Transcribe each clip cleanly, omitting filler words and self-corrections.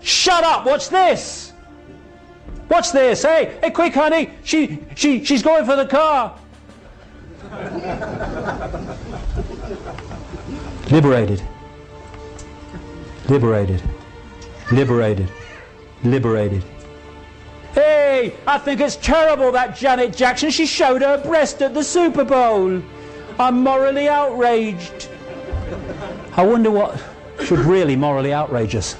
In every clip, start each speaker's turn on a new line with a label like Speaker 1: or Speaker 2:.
Speaker 1: Shut up, watch this! Watch this, hey, quick honey, she's going for the car. Liberated. Liberated. Liberated. Liberated. Hey, I think it's terrible that Janet Jackson, she showed her breast at the Super Bowl. I'm morally outraged. I wonder what should really morally outrage us.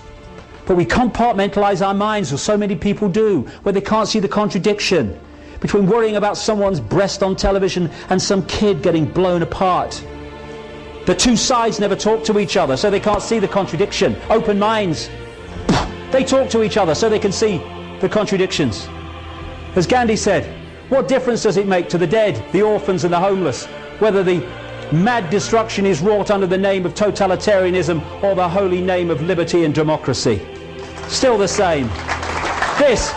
Speaker 1: But we compartmentalize our minds, as so many people do, where they can't see the contradiction between worrying about someone's breast on television and some kid getting blown apart. The two sides never talk to each other, so they can't see the contradiction. Open minds, they talk to each other so they can see the contradictions. As Gandhi said, what difference does it make to the dead, the orphans and the homeless, whether the mad destruction is wrought under the name of totalitarianism or the holy name of liberty and democracy? Still the same. This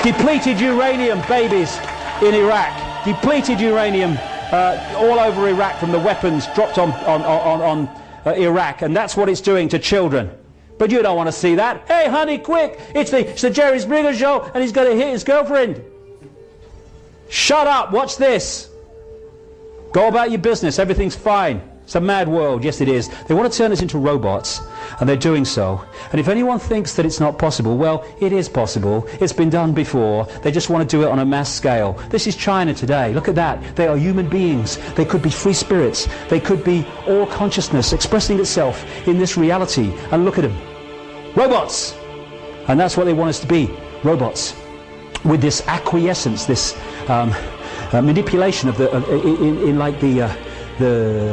Speaker 1: depleted uranium babies in Iraq, depleted uranium all over Iraq from the weapons dropped on Iraq, and that's what it's doing to children. But you don't want to see that. Hey honey, quick, it's the Jerry Springer show and he's going to hit his girlfriend. Shut up, watch this. Go about your business, everything's fine. It's a mad world, yes it is. They want to turn us into robots, and they're doing so. And if anyone thinks that it's not possible, well, it is possible. It's been done before. They just want to do it on a mass scale. This is China today. Look at that. They are human beings. They could be free spirits. They could be all consciousness expressing itself in this reality. And look at them. Robots! And that's what they want us to be. Robots. With this acquiescence, this manipulation of the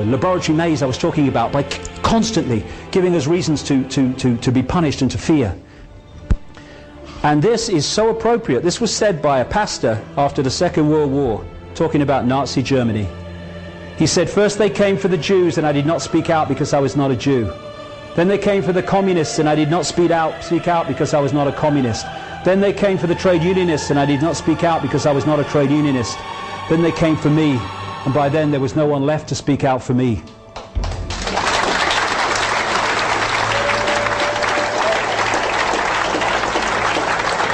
Speaker 1: laboratory maze I was talking about, by constantly giving us reasons to be punished and to fear. And this is so appropriate. This was said by a pastor after the Second World War, talking about Nazi Germany. He said, first they came for the Jews and I did not speak out because I was not a Jew. Then they came for the communists and I did not speak out because I was not a communist. Then they came for the trade unionists and I did not speak out because I was not a trade unionist. Then they came for me, and by then there was no one left to speak out for me.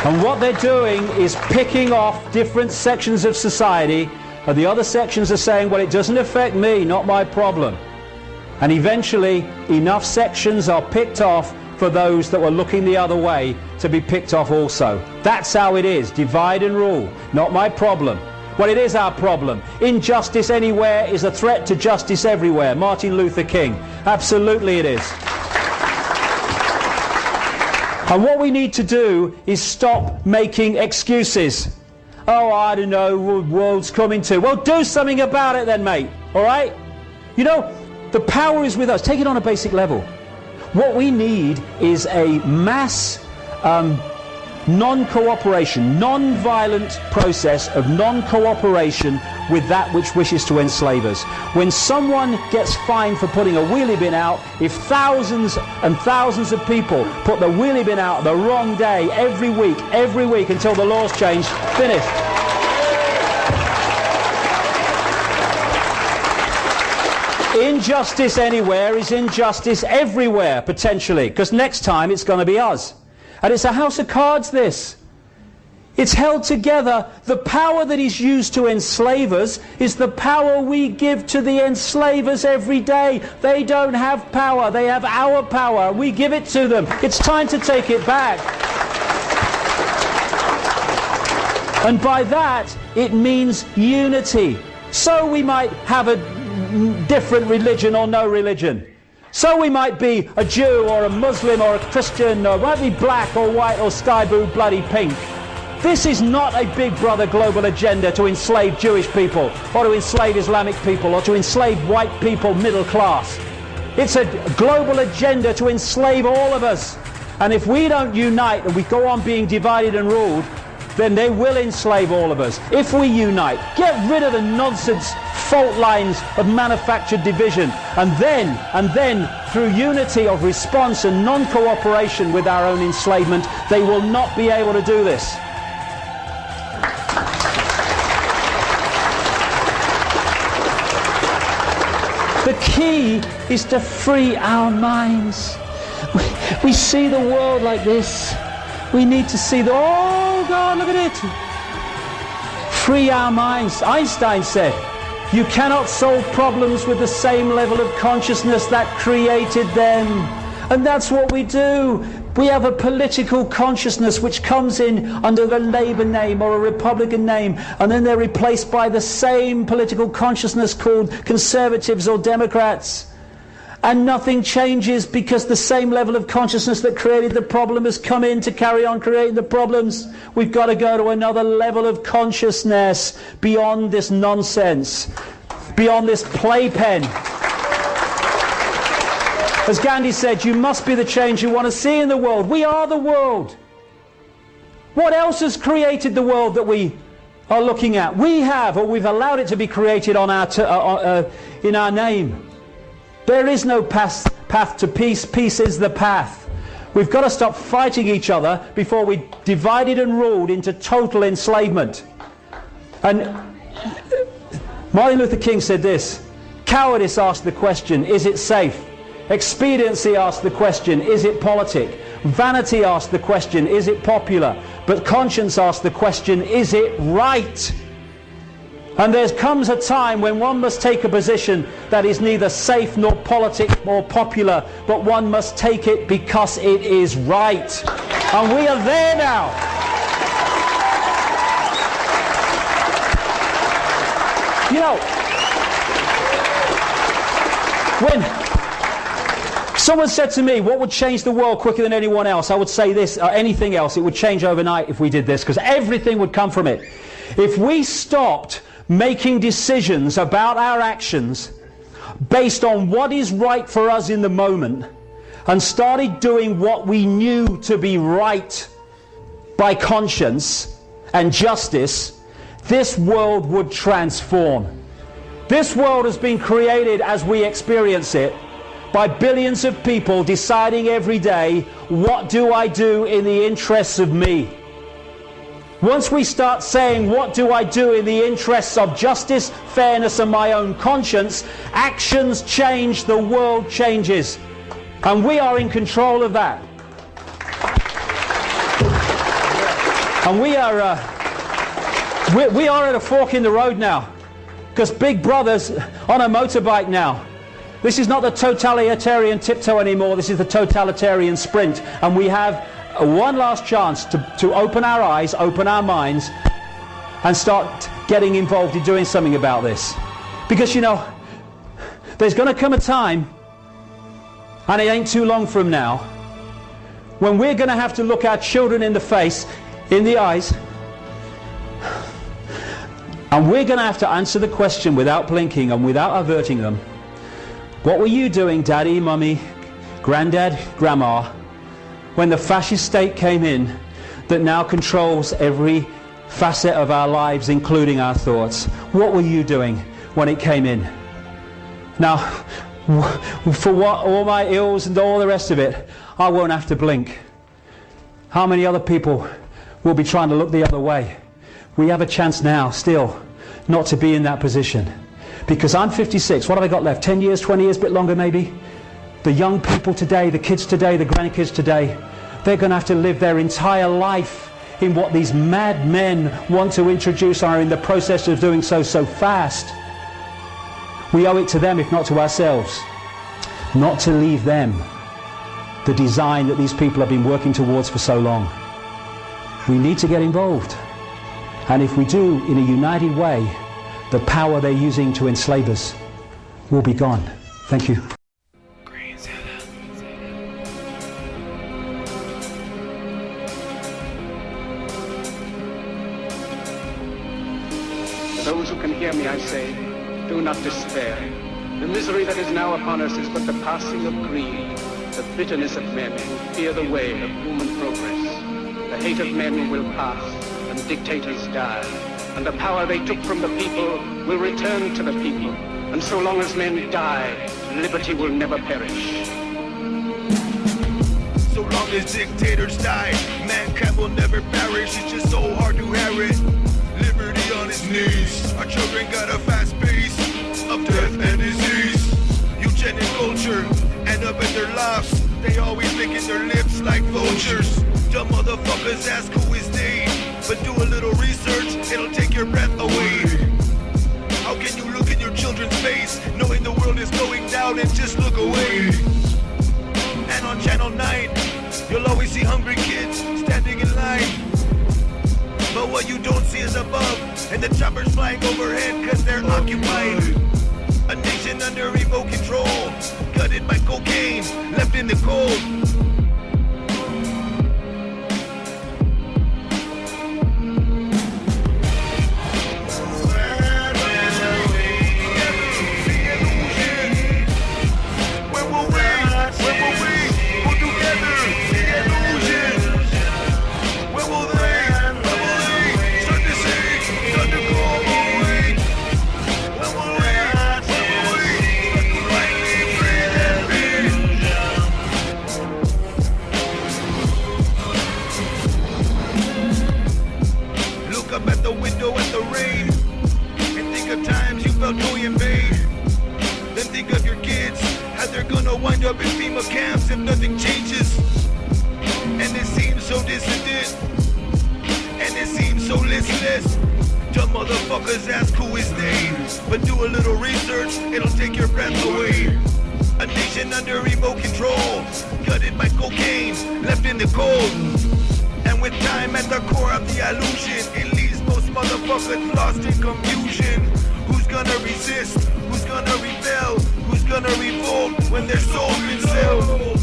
Speaker 1: And what they're doing is picking off different sections of society, and the other sections are saying, well, it doesn't affect me, not my problem. And eventually enough sections are picked off for those that were looking the other way to be picked off also. That's how it is. Divide and rule. Not my problem. Well, it is our problem. Injustice anywhere is a threat to justice everywhere. Martin Luther King. Absolutely it is. And what we need to do is stop making excuses. Oh, I don't know, the world's coming to. Well, do something about it then, mate. All right? You know, the power is with us. Take it on a basic level. What we need is a mass non-cooperation, non-violent process of non-cooperation with that which wishes to enslave us. When someone gets fined for putting a wheelie bin out, if thousands and thousands of people put the wheelie bin out the wrong day every week until the laws change, finished. Injustice anywhere is injustice everywhere, potentially, because next time it's going to be us. And it's a house of cards, this. It's held together. The power that is used to enslave us is the power we give to the enslavers every day. They don't have power. They have our power. We give it to them. It's time to take it back. And by that, it means unity. So we might have a different religion or no religion. So we might be a Jew or a Muslim or a Christian, or might be black or white or sky blue bloody pink. This is not a big brother global agenda to enslave Jewish people or to enslave Islamic people or to enslave white people middle class. It's a global agenda to enslave all of us. And if we don't unite and we go on being divided and ruled, then they will enslave all of us. If we unite, get rid of the nonsense fault lines of manufactured division, and then through unity of response and non-cooperation with our own enslavement, they will not be able to do this. The key is to free our minds. We see the world like this. We need to see the, oh God, look at it. Free our minds. Einstein said, you cannot solve problems with the same level of consciousness that created them. And that's what we do. We have a political consciousness which comes in under a Labour name or a Republican name, and then they're replaced by the same political consciousness called Conservatives or Democrats. And nothing changes because the same level of consciousness that created the problem has come in to carry on creating the problems. We've got to go to another level of consciousness beyond this nonsense, beyond this playpen. As Gandhi said, you must be the change you want to see in the world. We are the world. What else has created the world that we are looking at? We have, or we've allowed it to be created on our in our name. There is no path to peace. Peace is the path. We've got to stop fighting each other before we divided and ruled into total enslavement. And Martin Luther King said this, cowardice asked the question, is it safe? Expediency asked the question, is it politic? Vanity asked the question, is it popular? But conscience asked the question, is it right? And there comes a time when one must take a position that is neither safe nor politic nor popular, but one must take it because it is right. And we are there now. You know, when someone said to me, what would change the world quicker than anyone else? I would say this, anything else, it would change overnight if we did this, because everything would come from it. If we stopped making decisions about our actions based on what is right for us in the moment and started doing what we knew to be right by conscience and justice, this world would transform. This world has been created as we experience it by billions of people deciding every day, what do I do in the interests of me? Once we start saying, what do I do in the interests of justice, fairness and my own conscience, actions change, the world changes. And we are in control of that. And we are at a fork in the road now, because Big Brother's on a motorbike now. This is not the totalitarian tiptoe anymore, this is the totalitarian sprint. And we have one last chance to open our eyes, open our minds, and start getting involved in doing something about this. Because, you know, there's going to come a time, and it ain't too long from now, when we're going to have to look our children in the face, in the eyes, and we're going to have to answer the question without blinking and without averting them. What were you doing, Daddy, Mummy, Granddad, Grandma, when the fascist state came in that now controls every facet of our lives, including our thoughts? What were you doing when it came in? Now, for what, all my ills and all the rest of it, I won't have to blink. How many other people will be trying to look the other way? We have a chance now, still, not to be in that position. Because I'm 56, what have I got left? 10 years, 20 years, a bit longer maybe? The young people today, the kids today, the grandkids today, they're going to have to live their entire life in what these mad men want to introduce, are in the process of doing so fast. We owe it to them, if not to ourselves, not to leave them the design that these people have been working towards for so long. We need to get involved. And if we do in a united way, the power they're using to enslave us will be gone. Thank you.
Speaker 2: Those who can hear me, I say, do not despair. The misery that is now upon us is but the passing of greed, the bitterness of men who fear the way of human progress. The hate of men will pass, and dictators die, and the power they took from the people will return to the people. And so long as men die, liberty will never perish.
Speaker 3: So long as dictators die, mankind will never perish. It's just so hard to inherit liberty on its knees. Our children got a fast pace of death and disease. Eugenic culture, end up in their lofts. they always licking their lips like vultures. Dumb motherfuckers ask who is they, but do a little research, it'll take your breath away. How can you look in your children's face, knowing the world is going down and just look away? And on Channel 9, you'll always see hungry kids standing in line. But what you don't see is above, and the choppers flying overhead cause they're occupied. A nation under remote control, gutted by cocaine, left in the cold. Wind up in FEMA camps if nothing changes. And it seems so dissident, and it seems so listless. Dumb motherfuckers ask who is they, but do a little research, it'll take your breath away. A nation under remote control, gutted by cocaine, left in the cold. And with time at the core of the illusion, it leaves most motherfuckers lost in confusion. Who's gonna resist? Who's gonna rebel? Who's gonna revolt when their soul's been sold?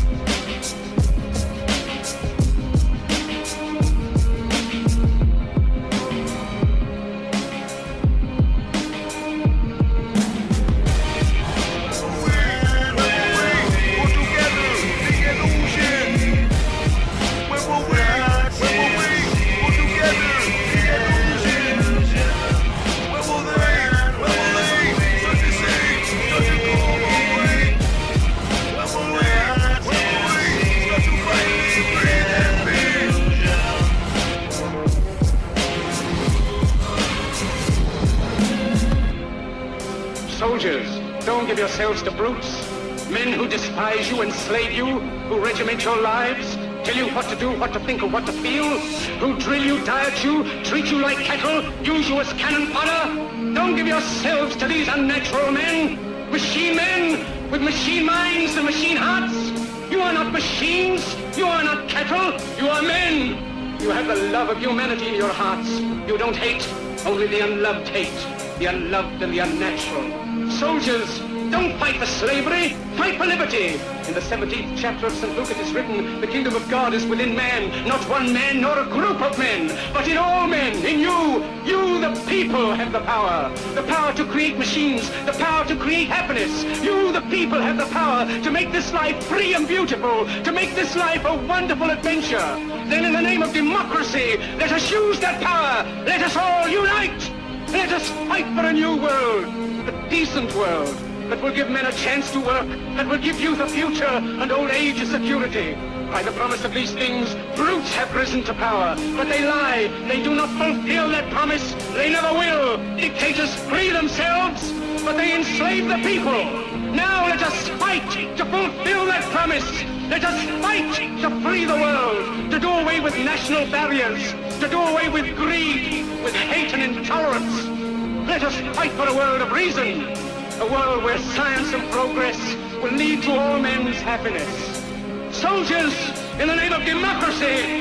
Speaker 2: Soldiers, don't give yourselves to brutes. Men who despise you, enslave you, who regiment your lives, tell you what to do, what to think, or what to feel, who drill you, diet you, treat you like cattle, use you as cannon fodder. Don't give yourselves to these unnatural men with machine minds and machine hearts. You are not machines, you are not cattle, you are men. You have the love of humanity in your hearts. You don't hate, only the unloved hate, the unloved and the unnatural. Soldiers, don't fight for slavery, fight for liberty. In the 17th chapter of St. Luke it is written, the kingdom of God is within man, not one man nor a group of men, but in all men, in you. You, the people, have the power to create machines, the power to create happiness. You, the people, have the power to make this life free and beautiful, to make this life a wonderful adventure. Then in the name of democracy, let us use that power. Let us all unite. Let us fight for a new world, a decent world, that will give men a chance to work, that will give youth a future and old age a security. By the promise of these things, brutes have risen to power, but they lie. They do not fulfill that promise. They never will. Dictators free themselves, but they enslave the people. Now let us fight to fulfill that promise. Let us fight to free the world, to do away with national barriers, to do away with greed, with hate and intolerance. Let us fight for a world of reason, a world where science and progress will lead to all men's happiness. Soldiers, in the name of democracy,